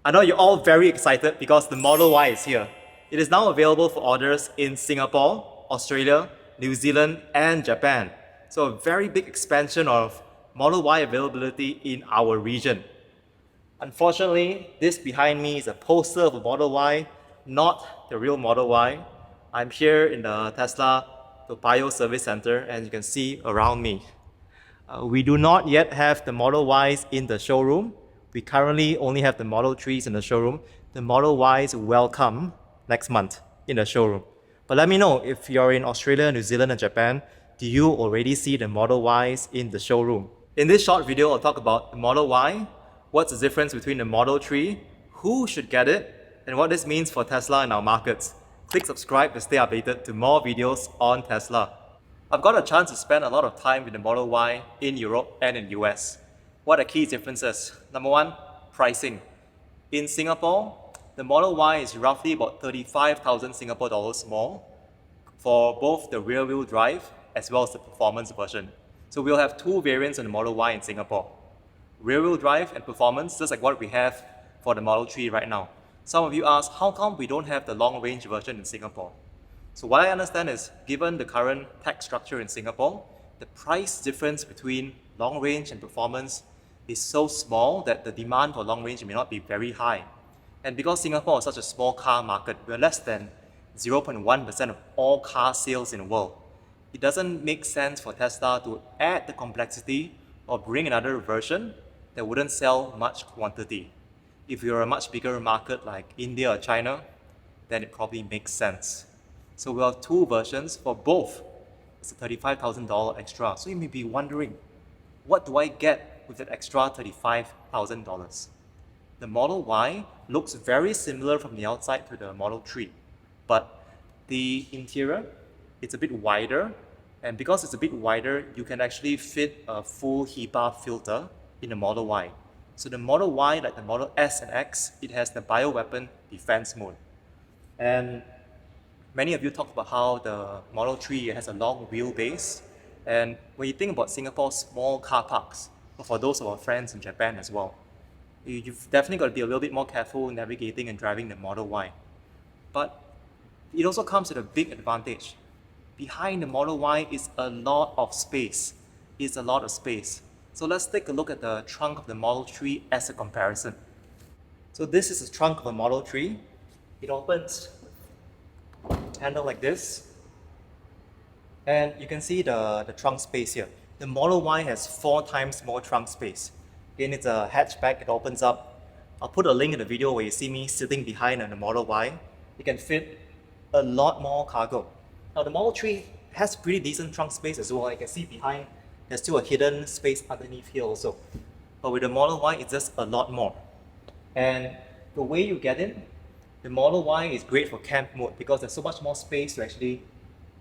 I know you're all very excited because the Model Y is here. It is now available for orders in Singapore, Australia, New Zealand, and Japan. So a very big expansion of Model Y availability in our region. Unfortunately, this behind me is a poster of a Model Y, not the real Model Y. I'm here in the Tesla Toa Payoh Service Center, and you can see around me. We do not yet have the Model Ys in the showroom. We currently only have the Model 3s in the showroom. The Model Ys will come next month in the showroom. But let me know if you're in Australia, New Zealand, and Japan, do you already see the Model Ys in the showroom? In this short video, I'll talk about the Model Y, what's the difference between the Model 3, who should get it, and what this means for Tesla in our markets. Click subscribe to stay updated to more videos on Tesla. I've got a chance to spend a lot of time with the Model Y in Europe and in US. What are key differences? Number one, pricing. In Singapore, the Model Y is roughly about 35,000 Singapore dollars more for both the rear-wheel drive as well as the performance version. So we'll have two variants on the Model Y in Singapore. Rear-wheel drive and performance, just like what we have for the Model 3 right now. Some of you ask, how come we don't have the long-range version in Singapore? So what I understand is, given the current tax structure in Singapore, the price difference between long range and performance is so small that the demand for long range may not be very high. And because Singapore is such a small car market, we're less than 0.1% of all car sales in the world. It doesn't make sense for Tesla to add the complexity or bring another version that wouldn't sell much quantity. If you're a much bigger market like India or China, then it probably makes sense. So we'll have two versions for both. It's a $35,000 extra. So you may be wondering, what do I get with that extra $35,000? The Model Y looks very similar from the outside to the Model 3, but the interior, it's a bit wider, and because it's a bit wider, you can actually fit a full HEPA filter in the Model Y. So the Model Y, like the Model S and X, it has the bioweapon defense mode. And many of you talked about how the Model 3 has a long wheelbase. And when you think about Singapore's small car parks, or for those of our friends in Japan as well, you've definitely got to be a little bit more careful navigating and driving the Model Y. But it also comes with a big advantage. Behind the Model Y is a lot of space. It's a lot of space. So let's take a look at the trunk of the Model 3 as a comparison. So this is the trunk of a Model 3. It opens handle like this, and you can see the trunk space here. The Model Y has 4 times more trunk space. Again, it's a hatchback, it opens up. I'll put a link in the video where you see me sitting behind on the Model Y. It can fit a lot more cargo. Now the Model 3 has pretty decent trunk space as well. You can see behind, there's still a hidden space underneath here also. But with the Model Y, it's just a lot more. And the way you get in, the Model Y is great for camp mode because there's so much more space to actually,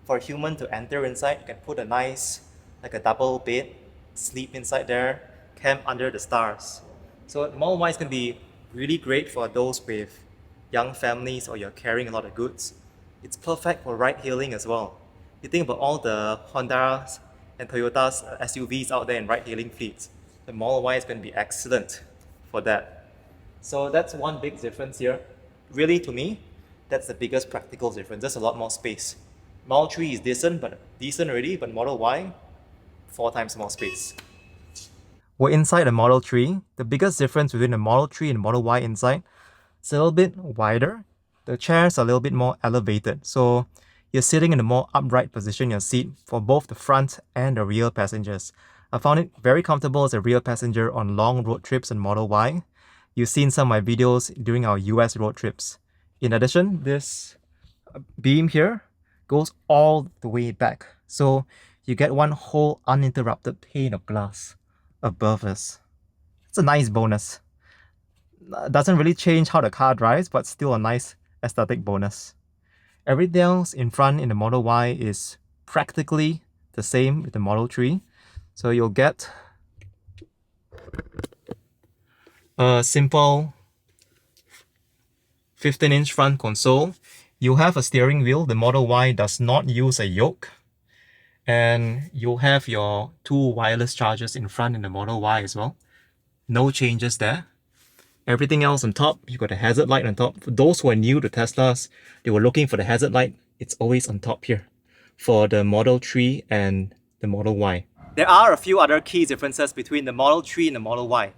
for a human to enter inside. You can put a nice, like a double bed, sleep inside there, camp under the stars. So the Model Y is going to be really great for those with young families or you're carrying a lot of goods. It's perfect for ride hailing as well. You think about all the Hondas and Toyotas SUVs out there in ride hailing fleets. The Model Y is going to be excellent for that. So that's one big difference here. Really, to me, that's the biggest practical difference. There's a lot more space. Model 3 is decent already, but Model Y, 4 times more space. We're inside the Model 3. The biggest difference between the Model 3 and Model Y inside, it's a little bit wider. The chairs are a little bit more elevated. So you're sitting in a more upright position in your seat for both the front and the rear passengers. I found it very comfortable as a rear passenger on long road trips on Model Y. You've seen some of my videos during our US road trips. In addition, this beam here goes all the way back. So you get one whole uninterrupted pane of glass above us. It's a nice bonus. Doesn't really change how the car drives, but still a nice aesthetic bonus. Everything else in front in the Model Y is practically the same with the Model 3. So you'll get a simple 15-inch front console. You have a steering wheel. The Model Y does not use a yoke. And you'll have your 2 wireless chargers in front in the Model Y as well. No changes there. Everything else on top, you got a hazard light on top. For those who are new to Teslas, they were looking for the hazard light. It's always on top here for the Model 3 and the Model Y. There are a few other key differences between the Model 3 and the Model Y.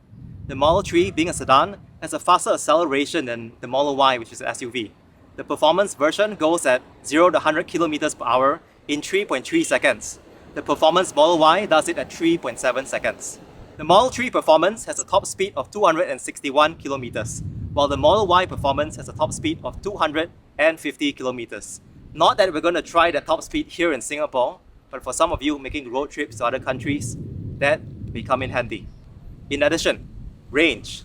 The Model 3, being a sedan, has a faster acceleration than the Model Y, which is an SUV. The performance version goes at 0 to 100 kilometers per hour in 3.3 seconds. The performance Model Y does it at 3.7 seconds. The Model 3 Performance has a top speed of 261 kilometers, while the Model Y Performance has a top speed of 250 kilometers. Not that we're going to try that top speed here in Singapore, but for some of you making road trips to other countries, that may come in handy. In addition, range.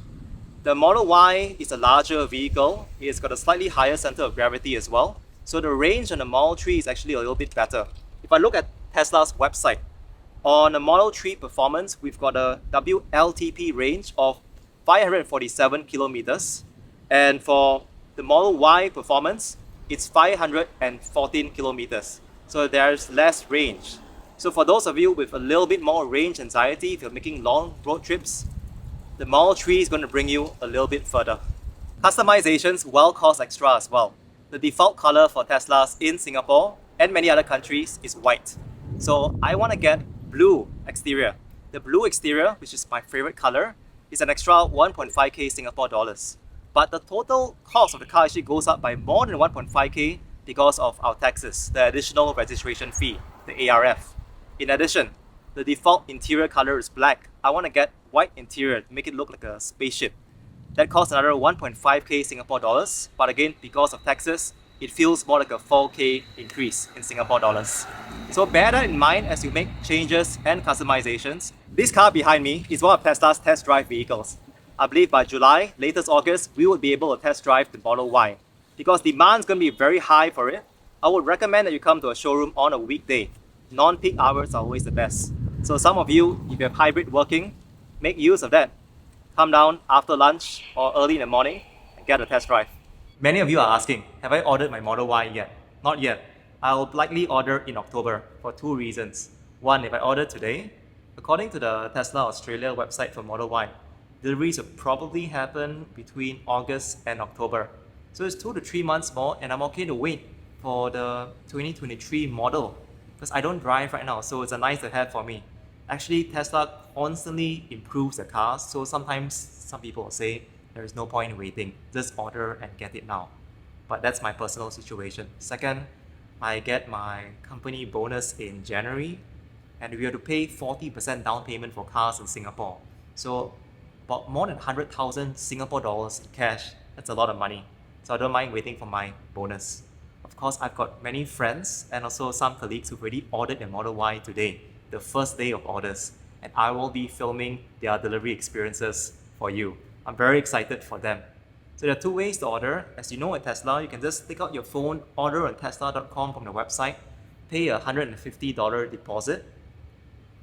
The Model Y is a larger vehicle. It's got a slightly higher center of gravity as well. So the range on the Model 3 is actually a little bit better. If I look at Tesla's website, on the Model 3 Performance, we've got a WLTP range of 547 kilometers. And for the Model Y Performance, it's 514 kilometers. So there's less range. So for those of you with a little bit more range anxiety, if you're making long road trips, the Model 3 is going to bring you a little bit further. Customizations will cost extra as well. The default color for Teslas in Singapore and many other countries is white. So I want to get blue exterior. The blue exterior, which is my favorite color, is an extra 1.5k Singapore dollars. But the total cost of the car actually goes up by more than 1.5k because of our taxes, the additional registration fee, the ARF. In addition, the default interior color is black. I want to get white interior to make it look like a spaceship. That costs another 1.5k Singapore dollars, but again, because of taxes, it feels more like a 4k increase in Singapore dollars. So bear that in mind as you make changes and customizations. This car behind me is one of Tesla's test drive vehicles. I believe by July, latest August, we will be able to test drive the Model Y. Because demand is going to be very high for it, I would recommend that you come to a showroom on a weekday. Non-peak hours are always the best. So some of you, if you have hybrid working, make use of that. Come down after lunch or early in the morning and get a test drive. Many of you are asking, have I ordered my Model Y yet? Not yet. I'll likely order in October for two reasons. One, if I order today, according to the Tesla Australia website for Model Y, deliveries will probably happen between August and October. So it's 2 to 3 months more, and I'm okay to wait for the 2023 model because I don't drive right now, so it's a nice to have for me. Actually, Tesla constantly improves the cars, so sometimes some people will say there is no point in waiting, just order and get it now. But that's my personal situation. Second, I get my company bonus in January, and we have to pay 40% down payment for cars in Singapore. So about more than 100,000 Singapore dollars in cash. That's a lot of money. So I don't mind waiting for my bonus. Of course, I've got many friends and also some colleagues who've already ordered their Model Y today, the first day of orders, and I will be filming their delivery experiences for you. I'm very excited for them. So there are two ways to order. As you know at Tesla, you can just take out your phone, order on tesla.com from the website, pay a $150 deposit.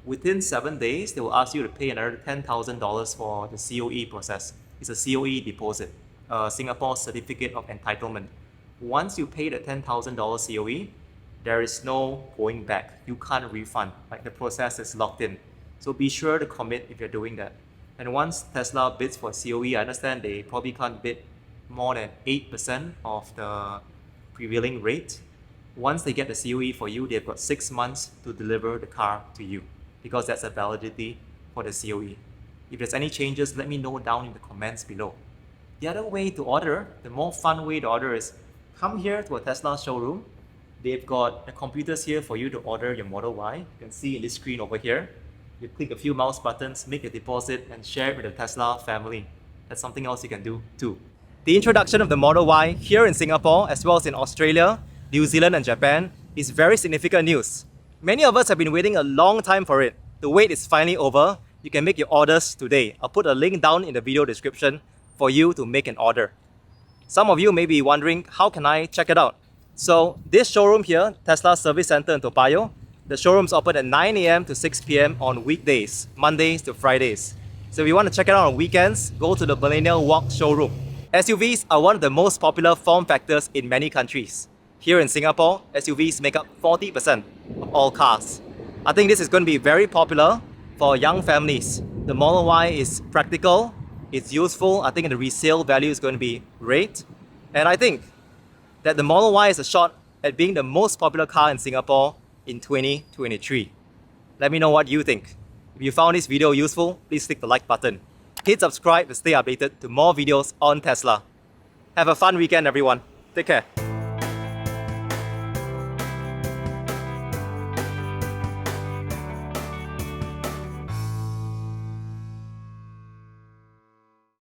Within 7 days, they will ask you to pay another $10,000 for the COE process. It's a COE deposit, a Singapore Certificate of Entitlement. Once you pay the $10,000 COE, there is no going back. You can't refund. Like the process is locked in. So be sure to commit if you're doing that. And once Tesla bids for COE, I understand they probably can't bid more than 8% of the prevailing rate. Once they get the COE for you, they've got 6 months to deliver the car to you because that's a validity for the COE. If there's any changes, let me know down in the comments below. The other way to order, the more fun way to order is come here to a Tesla showroom. They've got the computers here for you to order your Model Y. You can see in this screen over here. You click a few mouse buttons, make a deposit, and share it with the Tesla family. That's something else you can do too. The introduction of the Model Y here in Singapore, as well as in Australia, New Zealand, and Japan, is very significant news. Many of us have been waiting a long time for it. The wait is finally over. You can make your orders today. I'll put a link down in the video description for you to make an order. Some of you may be wondering, how can I check it out? So this showroom here, Tesla Service Center in Toa Payoh, the showroom's open at 9 a.m. to 6 p.m. on weekdays, Mondays to Fridays. So if you want to check it out on weekends, go to the Millennial Walk showroom. SUVs are one of the most popular form factors in many countries. Here in Singapore, SUVs make up 40% of all cars. I think this is going to be very popular for young families. The Model Y is practical, It's useful. I think the resale value is going to be great. And I think that the Model Y is a shot at being the most popular car in Singapore in 2023. Let me know what you think. If you found this video useful, please click the like button. Hit subscribe to stay updated to more videos on Tesla. Have a fun weekend, everyone. Take care.